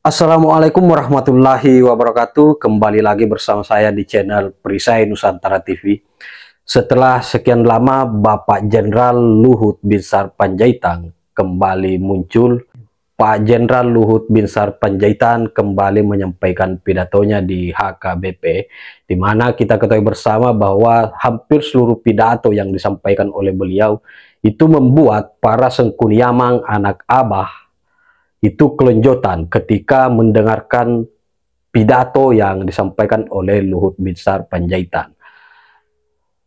Assalamualaikum warahmatullahi wabarakatuh. Kembali lagi bersama saya di channel Perisai Nusantara TV. Setelah sekian lama Bapak Jenderal Luhut Binsar Panjaitan kembali muncul. Pak Jenderal Luhut Binsar Panjaitan kembali menyampaikan pidatonya di HKBP, di mana kita ketahui bersama bahwa hampir seluruh pidato yang disampaikan oleh beliau itu membuat para Sengkuniamang anak Abah itu kelonjotan ketika mendengarkan pidato yang disampaikan oleh Luhut Binsar Panjaitan.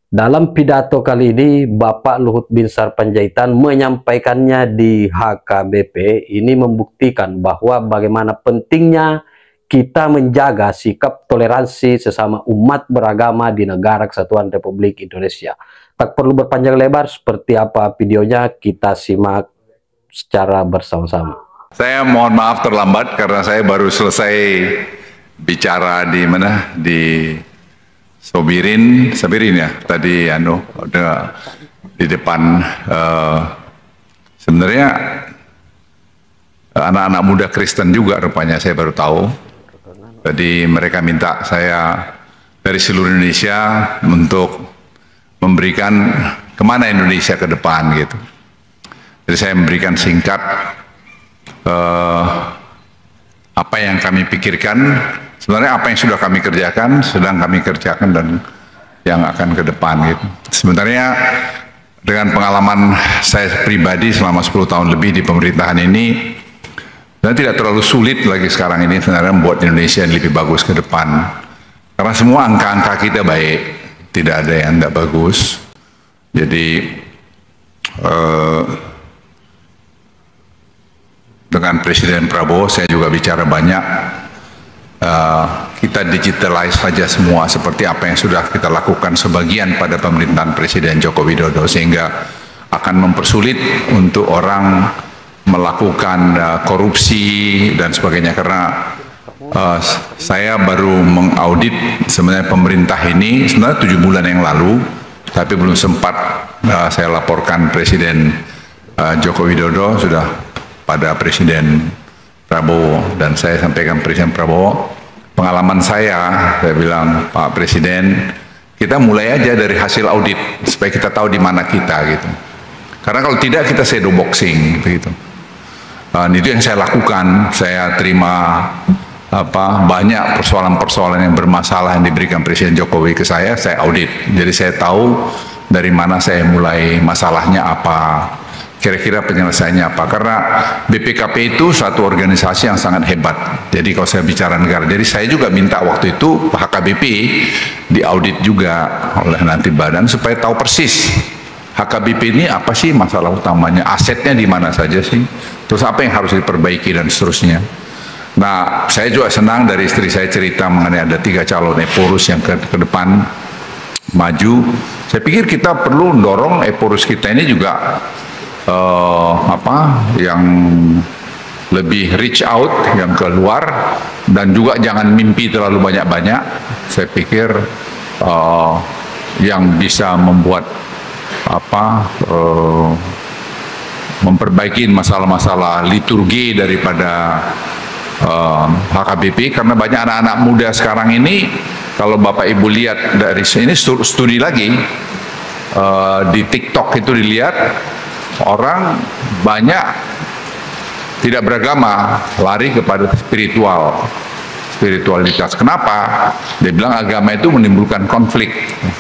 Dalam pidato kali ini, Bapak Luhut Binsar Panjaitan menyampaikannya di HKBP. Ini membuktikan bahwa bagaimana pentingnya kita menjaga sikap toleransi sesama umat beragama di Negara Kesatuan Republik Indonesia. Tak perlu berpanjang lebar, seperti apa videonya kita simak secara bersama-sama. Saya mohon maaf terlambat karena saya baru selesai bicara di mana, di Sabirin ya tadi, udah di depan. Sebenarnya anak-anak muda Kristen juga rupanya, saya baru tahu. Jadi mereka minta saya dari seluruh Indonesia untuk memberikan kemana Indonesia ke depan gitu. Jadi saya memberikan singkat apa yang kami pikirkan, sebenarnya apa yang sudah kami kerjakan, sedang kami kerjakan, dan yang akan ke depan gitu. Sebenarnya dengan pengalaman saya pribadi selama 10 tahun lebih di pemerintahan ini, dan tidak terlalu sulit lagi sekarang ini sebenarnya membuat Indonesia lebih bagus ke depan. Karena semua angka-angka kita baik, tidak ada yang tidak bagus. Jadi dengan Presiden Prabowo saya juga bicara banyak. Kita digitalize saja semua seperti apa yang sudah kita lakukan sebagian pada pemerintahan Presiden Joko Widodo, sehingga akan mempersulit untuk orang melakukan korupsi dan sebagainya. Karena saya baru mengaudit sebenarnya pemerintah ini sebenarnya 7 bulan yang lalu, tapi belum sempat saya laporkan Presiden Joko Widodo, sudah pada Presiden Prabowo, dan saya sampaikan Presiden Prabowo, pengalaman saya bilang, Pak Presiden, kita mulai aja dari hasil audit supaya kita tahu di mana kita gitu. Karena kalau tidak kita shadow boxing gitu. Itu yang saya lakukan. Saya terima banyak persoalan-persoalan yang bermasalah yang diberikan Presiden Jokowi ke saya audit. Jadi saya tahu dari mana saya mulai, masalahnya apa, kira-kira penyelesaiannya apa. Karena BPKP itu satu organisasi yang sangat hebat. Jadi kalau saya bicara negara, jadi saya juga minta waktu itu HKBP diaudit juga oleh nanti badan supaya tahu persis HKBP ini apa sih masalah utamanya, asetnya di mana saja sih, terus apa yang harus diperbaiki dan seterusnya. Nah, saya juga senang dari istri saya cerita mengenai ada 3 calon Eporus yang ke depan maju. Saya pikir kita perlu dorong Eporus kita ini juga yang lebih reach out, yang keluar, dan juga jangan mimpi terlalu banyak-banyak. Saya pikir yang bisa membuat memperbaiki masalah-masalah liturgi daripada HKBP, karena banyak anak-anak muda sekarang ini, kalau Bapak Ibu lihat dari sini studi lagi di TikTok itu dilihat, orang banyak tidak beragama, lari kepada spiritualitas. Kenapa? Dia bilang agama itu menimbulkan konflik,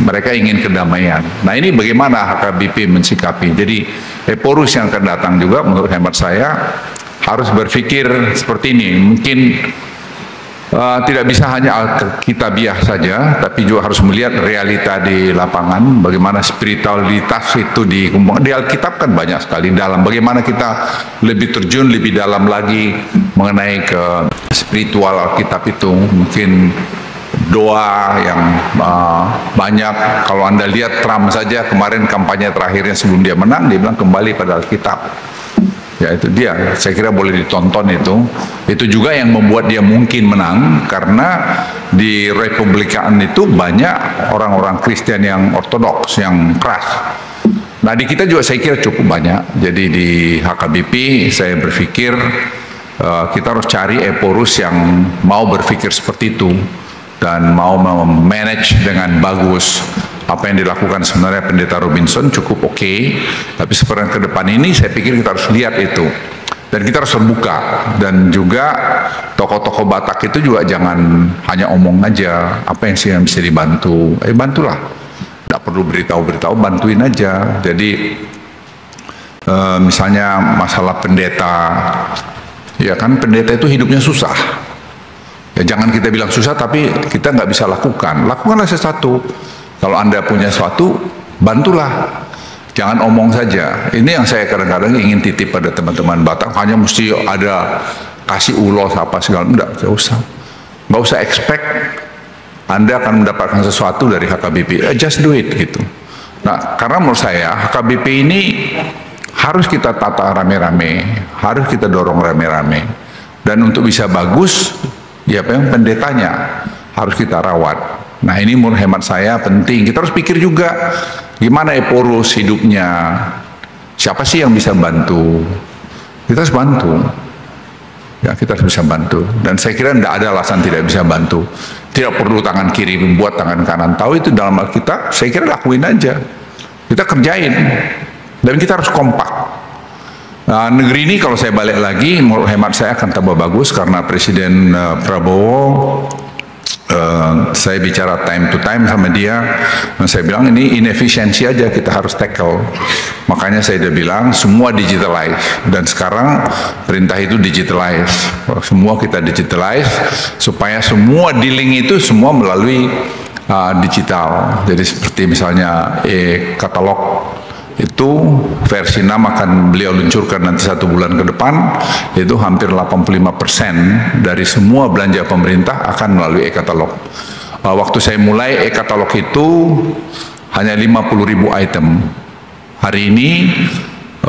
mereka ingin kedamaian. Nah, ini bagaimana HKBP mensikapi. Jadi Eporus yang akan datang juga menurut hemat saya harus berpikir seperti ini. Mungkin tidak bisa hanya alkitabiah saja, tapi juga harus melihat realita di lapangan, bagaimana spiritualitas itu di Alkitab kan banyak sekali dalam, bagaimana kita lebih terjun lebih dalam lagi mengenai ke spiritual Alkitab itu. Mungkin doa yang banyak. Kalau Anda lihat Trump saja kemarin kampanye terakhirnya sebelum dia menang, dia bilang kembali pada Alkitab. Ya, itu dia, saya kira boleh ditonton itu. Itu juga yang membuat dia mungkin menang, karena di Republikan itu banyak orang-orang Kristen yang ortodoks, yang keras. Nah, di kita juga saya kira cukup banyak. Jadi di HKBP saya berpikir kita harus cari Eporus yang mau berpikir seperti itu dan mau manage dengan bagus. Apa yang dilakukan sebenarnya Pendeta Robinson cukup oke, tapi sekarang ke depan ini saya pikir kita harus lihat itu. Dan kita harus terbuka, dan juga tokoh-tokoh Batak itu juga jangan hanya omong aja apa yang sih yang bisa dibantu, bantulah, tidak perlu beritahu-beritahu, bantuin aja. Jadi misalnya masalah pendeta, ya kan pendeta itu hidupnya susah, ya jangan kita bilang susah tapi kita nggak bisa lakukanlah sesuatu. Kalau Anda punya sesuatu, bantulah. Jangan omong saja. Ini yang saya kadang-kadang ingin titip pada teman-teman Batak, hanya mesti ada kasih ulos apa segala, enggak usah. Nggak usah expect Anda akan mendapatkan sesuatu dari HKBP. Just do it gitu. Nah, karena menurut saya HKBP ini harus kita tata rame-rame, harus kita dorong rame-rame. Dan untuk bisa bagus, ya pendetanya harus kita rawat. Nah, ini menurut hemat saya penting. Kita harus pikir juga gimana Eporus hidupnya, siapa sih yang bisa bantu. Kita harus bantu, ya kita harus bisa bantu. Dan saya kira tidak ada alasan tidak bisa bantu. Tidak perlu tangan kiri membuat tangan kanan tahu, itu dalam hal kita, saya kira lakuin aja, kita kerjain. Dan kita harus kompak. Nah, negeri ini kalau saya balik lagi, menurut hemat saya akan tambah bagus karena Presiden Prabowo, saya bicara time to time sama dia, dan saya bilang ini inefisiensi aja kita harus tackle. Makanya saya udah bilang semua digitalize, dan sekarang perintah itu digitalize, semua kita digitalize supaya semua dealing itu semua melalui digital. Jadi seperti misalnya e-katalog itu versi 6 akan beliau luncurkan nanti 1 bulan ke depan, itu hampir 85% dari semua belanja pemerintah akan melalui e-katalog. Waktu saya mulai e-katalog itu hanya 50.000 item. Hari ini 4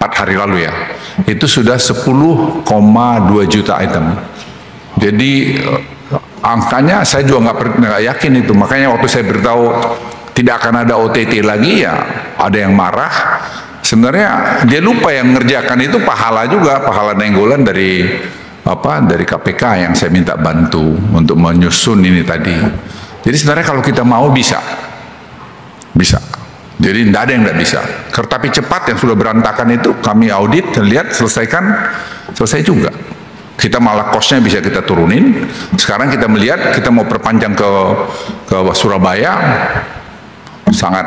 hari lalu ya, itu sudah 10,2 juta item. Jadi angkanya saya juga nggak yakin itu. Makanya waktu saya beritahu tidak akan ada OTT lagi, ya ada yang marah. Sebenarnya dia lupa yang ngerjakan itu pahala juga, pahala nenggolan dari dari KPK yang saya minta bantu untuk menyusun ini tadi. Jadi sebenarnya kalau kita mau bisa. Jadi tidak ada yang tidak bisa. Kereta cepat yang sudah berantakan itu kami audit dan lihat selesai juga. Kita malah kosnya bisa kita turunin. Sekarang kita melihat kita mau perpanjang ke Surabaya, sangat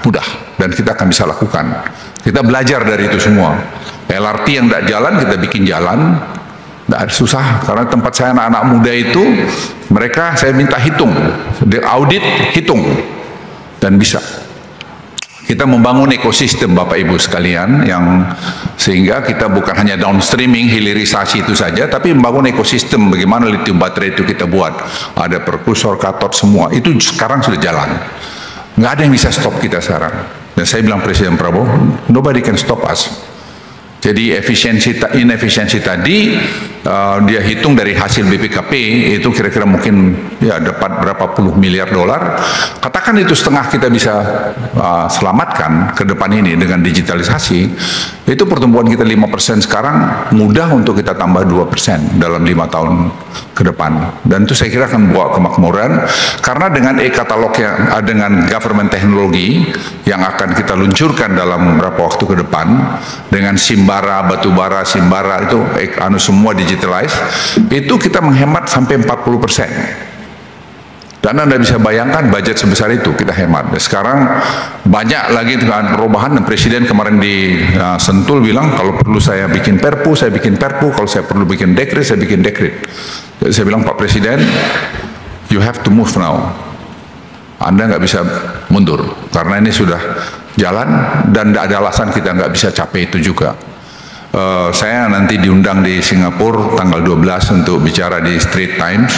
mudah dan kita akan bisa lakukan. Kita belajar dari itu semua. LRT yang tidak jalan kita bikin jalan, tidak susah. Karena tempat saya anak-anak muda itu, mereka saya minta hitung, audit hitung, dan bisa. Kita membangun ekosistem Bapak Ibu sekalian, yang sehingga kita bukan hanya downstreaming, hilirisasi itu saja, tapi membangun ekosistem bagaimana lithium baterai itu kita buat. Ada perkusor, katot, semua itu sekarang sudah jalan. Nggak ada yang bisa stop kita sekarang. Dan saya bilang Presiden Prabowo, nobody can stop us. Jadi inefisiensi tadi dia hitung dari hasil BPKP itu kira-kira mungkin ya dapat berapa puluh miliar dolar. Katakan itu setengah kita bisa selamatkan ke depan ini dengan digitalisasi. Itu pertumbuhan kita 5% sekarang, mudah untuk kita tambah 2% dalam 5 tahun ke depan. Dan itu saya kira akan bawa kemakmuran, karena dengan e-katalog yang dengan government teknologi yang akan kita luncurkan dalam beberapa waktu ke depan, dengan Simbara, batubara, Simbara itu semua digitalize, itu kita menghemat sampai 40%. Dan Anda bisa bayangkan budget sebesar itu kita hemat. Sekarang banyak lagi dengan perubahan, dan Presiden kemarin di Sentul bilang kalau perlu saya bikin perpu, saya bikin perpu, kalau saya perlu bikin dekret, saya bikin dekret. Jadi saya bilang, Pak Presiden, you have to move now. Anda nggak bisa mundur, karena ini sudah jalan dan tidak ada alasan kita nggak bisa capai itu juga. Saya nanti diundang di Singapura tanggal 12 untuk bicara di Straits Times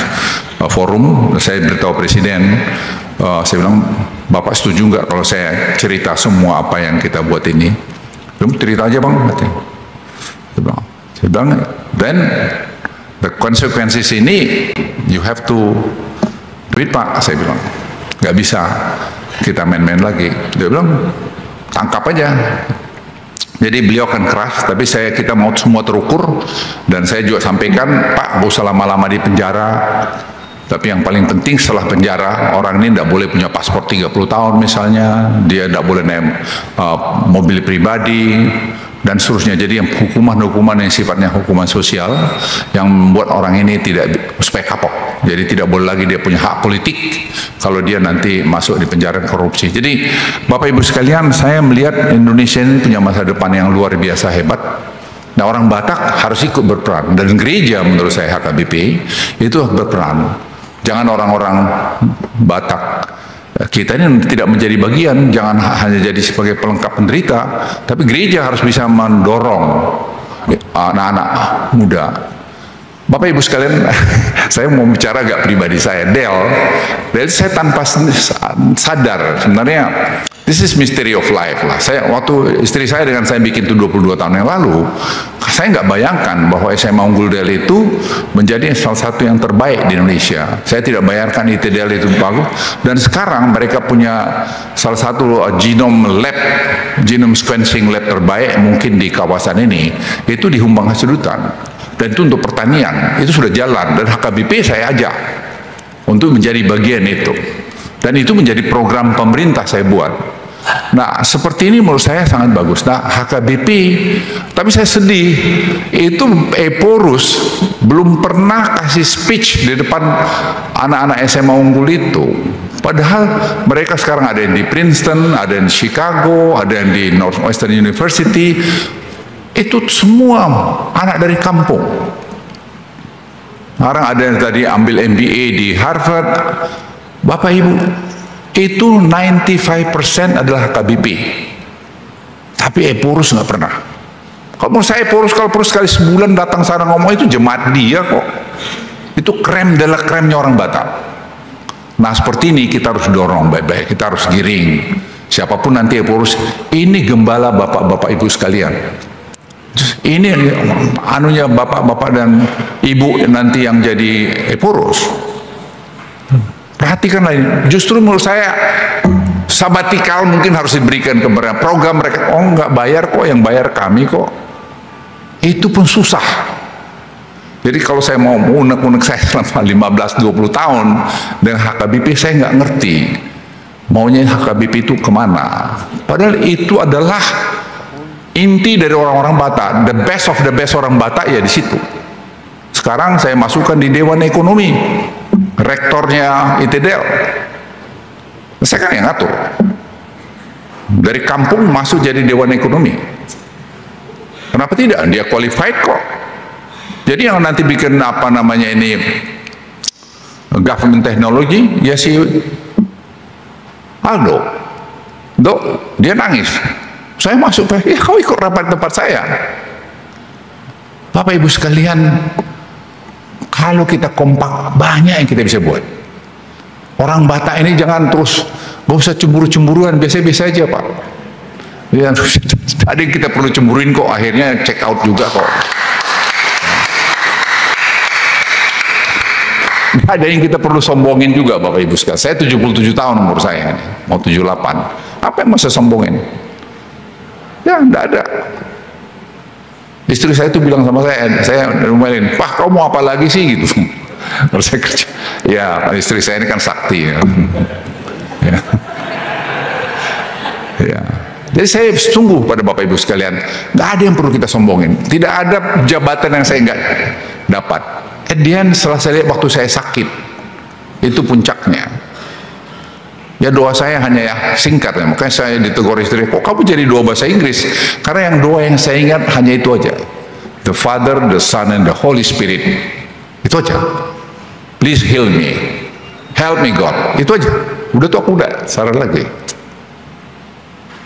forum. Saya beritahu Presiden, saya bilang, Bapak setuju nggak kalau saya cerita semua apa yang kita buat ini? Belum, cerita aja Bang. Saya bilang, then the consequences ini you have to do it Pak. Saya bilang, nggak bisa kita main-main lagi. Dia bilang, tangkap aja. Jadi beliau akan keras, tapi kita mau semua terukur, dan saya juga sampaikan, Pak, gak usah lama-lama di penjara. Tapi yang paling penting setelah penjara, orang ini tidak boleh punya paspor 30 tahun misalnya, dia tidak boleh naik mobil pribadi, dan seterusnya. Jadi yang hukuman-hukuman yang sifatnya hukuman sosial, yang membuat orang ini tidak supaya kapok. Jadi tidak boleh lagi dia punya hak politik kalau dia nanti masuk di penjara korupsi. Jadi Bapak Ibu sekalian, saya melihat Indonesia ini punya masa depan yang luar biasa hebat. Nah, orang Batak harus ikut berperan, dan gereja menurut saya HKBP itu berperan. Jangan orang-orang Batak kita ini tidak menjadi bagian, jangan hanya jadi sebagai pelengkap penderita, tapi gereja harus bisa mendorong anak-anak muda. Bapak Ibu sekalian, saya mau bicara agak pribadi saya, Del saya tanpa sadar sebenarnya this is mystery of life lah. Waktu istri saya dengan saya bikin itu 22 tahun yang lalu, saya nggak bayangkan bahwa SMA Unggul Del itu menjadi salah satu yang terbaik di Indonesia. Saya tidak bayangkan ITDL itu bagus, dan sekarang mereka punya salah satu genome sequencing lab terbaik mungkin di kawasan ini, itu di Humbang Hasadutan. Dan itu untuk pertanian, itu sudah jalan, dan HKBP saya ajak untuk menjadi bagian itu, dan itu menjadi program pemerintah saya buat. Nah, seperti ini menurut saya sangat bagus. Nah, HKBP, tapi saya sedih, itu Eporus belum pernah kasih speech di depan anak-anak SMA Unggul itu. Padahal mereka sekarang ada yang di Princeton, ada yang di Chicago, ada yang di Northwestern University. Itu semua anak dari kampung. Sekarang ada yang tadi ambil MBA di Harvard. Bapak Ibu, itu 95% adalah HKBP. Tapi Eporus nggak pernah. Kalau menurut saya Eporus, kalau perlu sekali sebulan datang sana ngomong, itu jemaat dia kok. Itu krem adalah kremnya orang Batak. Nah, seperti ini kita harus dorong baik-baik, kita harus giring. Siapapun nanti Eporus, ini gembala bapak-bapak ibu sekalian. Ini anunya bapak-bapak dan ibu nanti yang jadi Eporus. Perhatikanlah ini. Justru menurut saya sabatikal mungkin harus diberikan ke mereka. Program mereka, oh nggak bayar kok, yang bayar kami kok. Itu pun susah. Jadi kalau saya mau unek-unek saya selama 15-20 tahun dengan HKBP, saya nggak ngerti maunya HKBP itu kemana. Padahal itu adalah inti dari orang-orang Batak, the best of the best orang Batak ya di situ. Sekarang saya masukkan di Dewan Ekonomi, rektornya ITDL. Saya kan yang ngatur. Dari kampung masuk jadi Dewan Ekonomi. Kenapa tidak? Dia qualified kok. Jadi yang nanti bikin apa namanya ini government technology, ya si Aldo, dia nangis. Saya masuk, ya kau ikut rapat tempat saya. Bapak Ibu sekalian, kalau kita kompak, banyak yang kita bisa buat. Orang Batak ini jangan terus, gak usah cemburu-cemburuan, biasa-biasa aja Pak. Ya, ada yang kita perlu cemburuin kok, akhirnya check out juga kok. Ada yang kita perlu sombongin juga Bapak Ibu sekalian. Saya 77 tahun umur saya, mau 78. Apa yang masa sombongin? Ya, enggak ada. Istri saya itu bilang sama saya ngomelin, Pak, kau mau apa lagi sih gitu. Kalau saya kerja, ya istri saya ini kan sakti ya. Ya. Ya. Jadi saya sungguh pada Bapak Ibu sekalian, nggak ada yang perlu kita sombongin. Tidak ada jabatan yang saya nggak dapat. Kemudian setelah saya lihat waktu saya sakit, itu puncaknya. Ya doa saya hanya ya singkat ya, makanya saya ditegur istri, kok kamu jadi doa bahasa Inggris? Karena yang doa yang saya ingat hanya itu aja, the Father, the Son, and the Holy Spirit. Itu aja. Please heal me, help me God. Itu aja. Udah tuh aku udah saran lagi.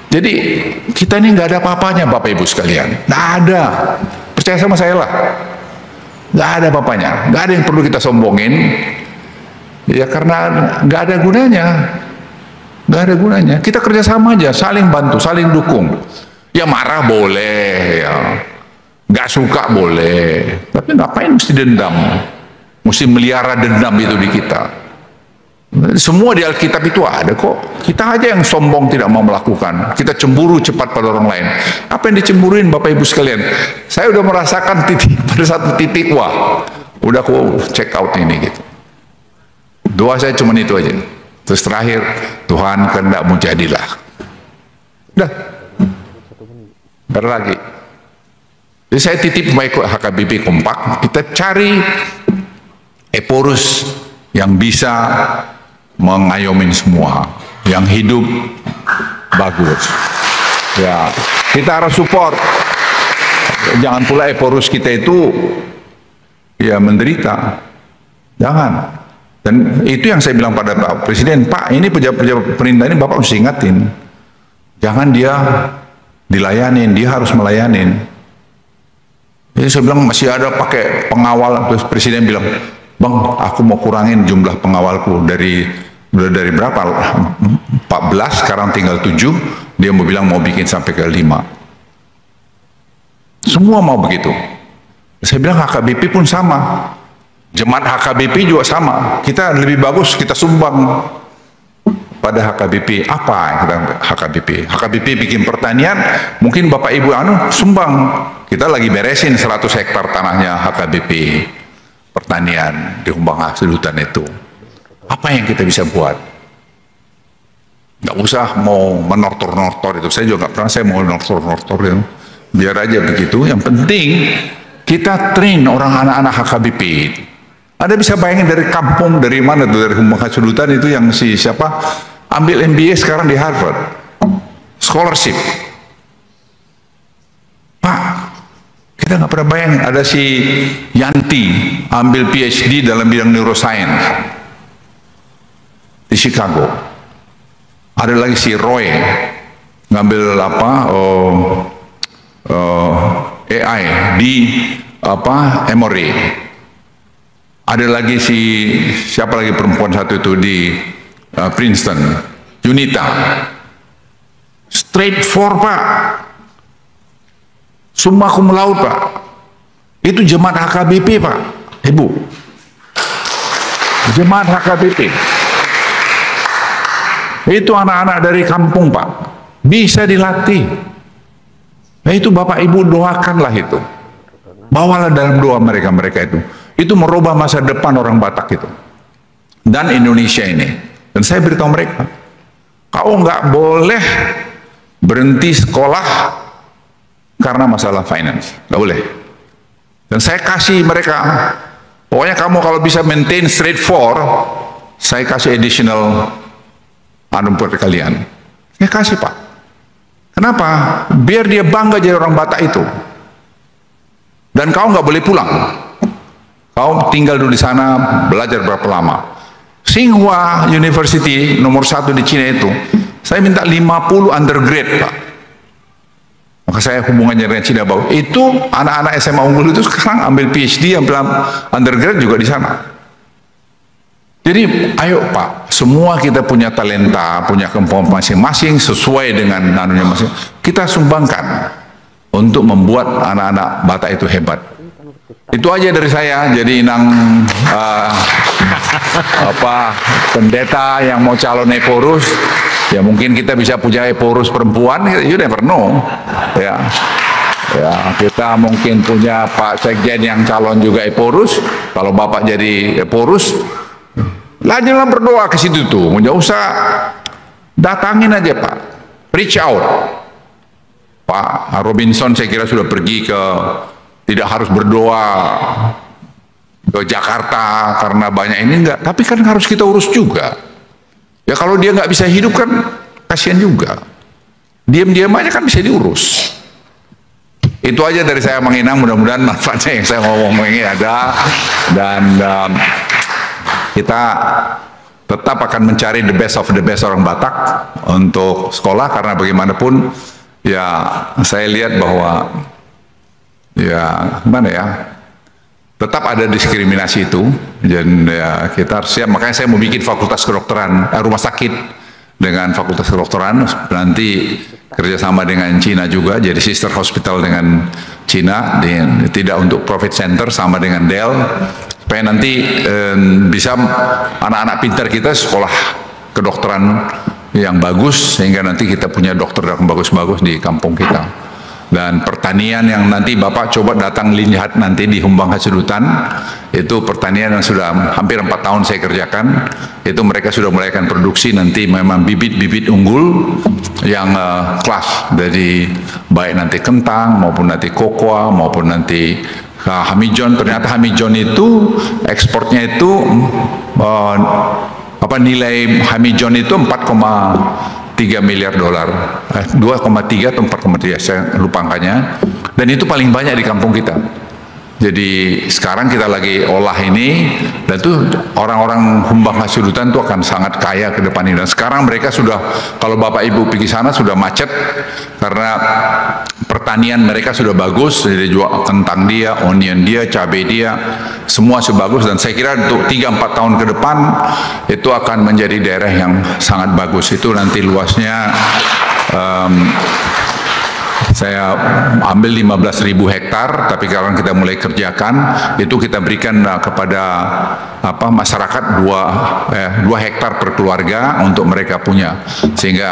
Jadi kita ini nggak ada apa-apanya Bapak Ibu sekalian, nggak ada. Percaya sama saya lah, nggak ada apa-apanya, nggak ada yang perlu kita sombongin. Ya karena nggak ada gunanya. Nggak ada gunanya. Kita kerjasama aja, saling bantu, saling dukung. Ya marah boleh, ya nggak suka boleh, tapi ngapain mesti dendam, mesti melihara dendam itu di kita. Semua di Alkitab itu ada kok. Kita aja yang sombong tidak mau melakukan. Kita cemburu cepat pada orang lain. Apa yang dicemburuin Bapak Ibu sekalian? Saya udah merasakan titik pada satu titik, wah, udah aku check out ini gitu. Doa saya cuma itu aja. Terus terakhir, Tuhan kehendakmu jadilah. Udah. Ntar lagi. Jadi saya titip baik HKBP kompak. Kita cari Eporus yang bisa mengayomin semua, yang hidup bagus. Ya, kita harus support. Jangan pula Eporus kita itu ya menderita. Jangan. Dan itu yang saya bilang pada Pak Presiden, Pak, ini pejabat pemerintah ini Bapak harus ingatin. Jangan dia dilayanin, dia harus melayanin. Jadi saya bilang masih ada pakai pengawal, terus Presiden bilang, Bang, aku mau kurangin jumlah pengawalku dari berapa? 14, sekarang tinggal 7. Dia mau bilang mau bikin sampai ke 5. Semua mau begitu. Saya bilang HKBP pun sama. Jemaat HKBP juga sama. Kita lebih bagus kita sumbang pada HKBP. Apa HKBP? HKBP bikin pertanian, mungkin Bapak Ibu sumbang. Kita lagi beresin 100 hektar tanahnya HKBP. Pertanian di Humbang Hasil Hutan itu. Apa yang kita bisa buat? Nggak usah mau menortor-nortor itu. Saya juga nggak pernah saya mau nortor-nortor itu. Biar aja begitu. Yang penting kita train orang anak-anak HKBP. Ada bisa bayangin dari kampung, dari mana tuh, dari Humbang Hasil Hutan itu yang si siapa ambil MBA sekarang di Harvard, scholarship. Pak, kita nggak pernah bayangin ada si Yanti ambil PhD dalam bidang neuroscience di Chicago. Ada lagi si Roy ngambil apa AI di apa Emory. Ada lagi si siapa lagi perempuan satu itu di Princeton, Yunita. Straight for Pak. Summa cum laude Pak. Itu jemaat HKBP Pak, Ibu. Jemaat HKBP. Itu anak-anak dari kampung Pak. Bisa dilatih. Nah itu Bapak Ibu doakanlah itu. Bawalah dalam doa mereka itu. Itu merubah masa depan orang Batak itu. Dan Indonesia ini. Dan saya beritahu mereka, kau nggak boleh berhenti sekolah karena masalah finance. Nggak boleh. Dan saya kasih mereka, pokoknya kamu kalau bisa maintain straight for, saya kasih additional buat kalian. Saya kasih Pak. Kenapa? Biar dia bangga jadi orang Batak itu. Dan kau nggak boleh pulang. Kau tinggal dulu di sana, belajar berapa lama. Tsinghua University nomor 1 di Cina itu, saya minta 50 undergrad Pak. Maka saya hubungannya dengan Cina bahwa itu anak-anak SMA unggul itu sekarang ambil PhD, ambil undergrad juga di sana. Jadi ayo Pak, semua kita punya talenta, punya kemampuan masing-masing sesuai dengan anunya masing. Kita sumbangkan untuk membuat anak-anak Batak itu hebat. Itu aja dari saya. Jadi Inang pendeta yang mau calon Eporus, ya mungkin kita bisa punya Eporus perempuan, you never know. Ya, kita mungkin punya Pak Sekjen yang calon juga Eporus. Kalau Bapak jadi Eporus, lanjutlah berdoa ke situ tuh. Nggak usah datangin aja Pak, reach out. Pak Robinson saya kira sudah pergi ke, tidak harus berdoa ke Jakarta karena banyak ini, enggak, tapi kan harus kita urus juga. Ya kalau dia nggak bisa hidup kan kasihan juga. Diam-diam aja kan bisa diurus. Itu aja dari saya Mang Inang, mudah-mudahan manfaatnya yang saya ngomong ini ada, dan kita tetap akan mencari the best of the best orang Batak untuk sekolah, karena bagaimanapun ya saya lihat bahwa ya gimana ya, tetap ada diskriminasi itu, dan ya kita harus siap. Makanya saya mau bikin fakultas kedokteran, rumah sakit dengan fakultas kedokteran. Nanti kerjasama dengan Cina juga, jadi sister hospital dengan Cina, tidak untuk profit center, sama dengan Dell, supaya nanti bisa anak-anak pintar kita sekolah kedokteran yang bagus, sehingga nanti kita punya dokter yang bagus-bagus di kampung kita. Dan pertanian yang nanti Bapak coba datang lihat nanti di Humbang Hasudutan, itu pertanian yang sudah hampir 4 tahun saya kerjakan, itu mereka sudah mulai akan produksi nanti memang bibit-bibit unggul yang kelas, dari baik nanti kentang maupun nanti kokoa maupun nanti hamijon. Ternyata hamijon itu ekspornya itu nilai hamijon itu 4,3 miliar dolar, 2,3 atau 4,3, saya lupa angkanya, dan itu paling banyak di kampung kita. Jadi sekarang kita lagi olah ini, dan tuh orang-orang Humbang Hasudutan tuh akan sangat kaya ke depan ini. Dan sekarang mereka sudah, kalau Bapak Ibu pergi sana sudah macet, karena pertanian mereka sudah bagus, jadi jual kentang dia, onion dia, cabai dia, semua sebagus. Dan saya kira untuk 3-4 tahun ke depan itu akan menjadi daerah yang sangat bagus. Itu nanti luasnya saya ambil 15.000 hektar, tapi sekarang kita mulai kerjakan, itu kita berikan kepada masyarakat 2 hektar per keluarga untuk mereka punya, sehingga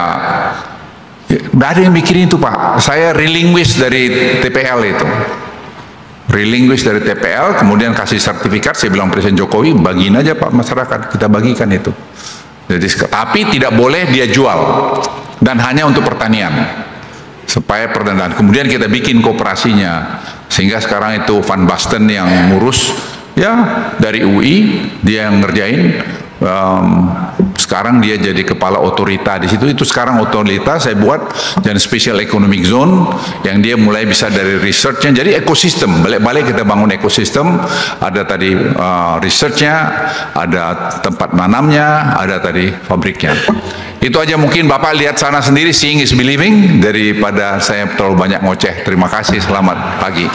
nggak ada yang mikirin itu Pak. Saya relinquish dari TPL itu, relinquish dari TPL, kemudian kasih sertifikat, saya bilang Presiden Jokowi, bagiin aja Pak masyarakat, kita bagikan itu. Jadi, tapi tidak boleh dia jual, dan hanya untuk pertanian, supaya perdanaan. Kemudian kita bikin kooperasinya, sehingga sekarang itu Van Basten yang ngurus, ya dari UI dia yang ngerjain. Sekarang dia jadi kepala otorita di situ. Itu sekarang otorita saya buat dan special economic zone yang dia mulai bisa dari researchnya. Jadi ekosistem, balik-balik kita bangun ekosistem. Ada tadi researchnya, ada tempat nanamnya, ada tadi pabriknya. Itu aja, mungkin Bapak lihat sana sendiri, seeing is believing, daripada saya terlalu banyak ngoceh. Terima kasih, selamat pagi.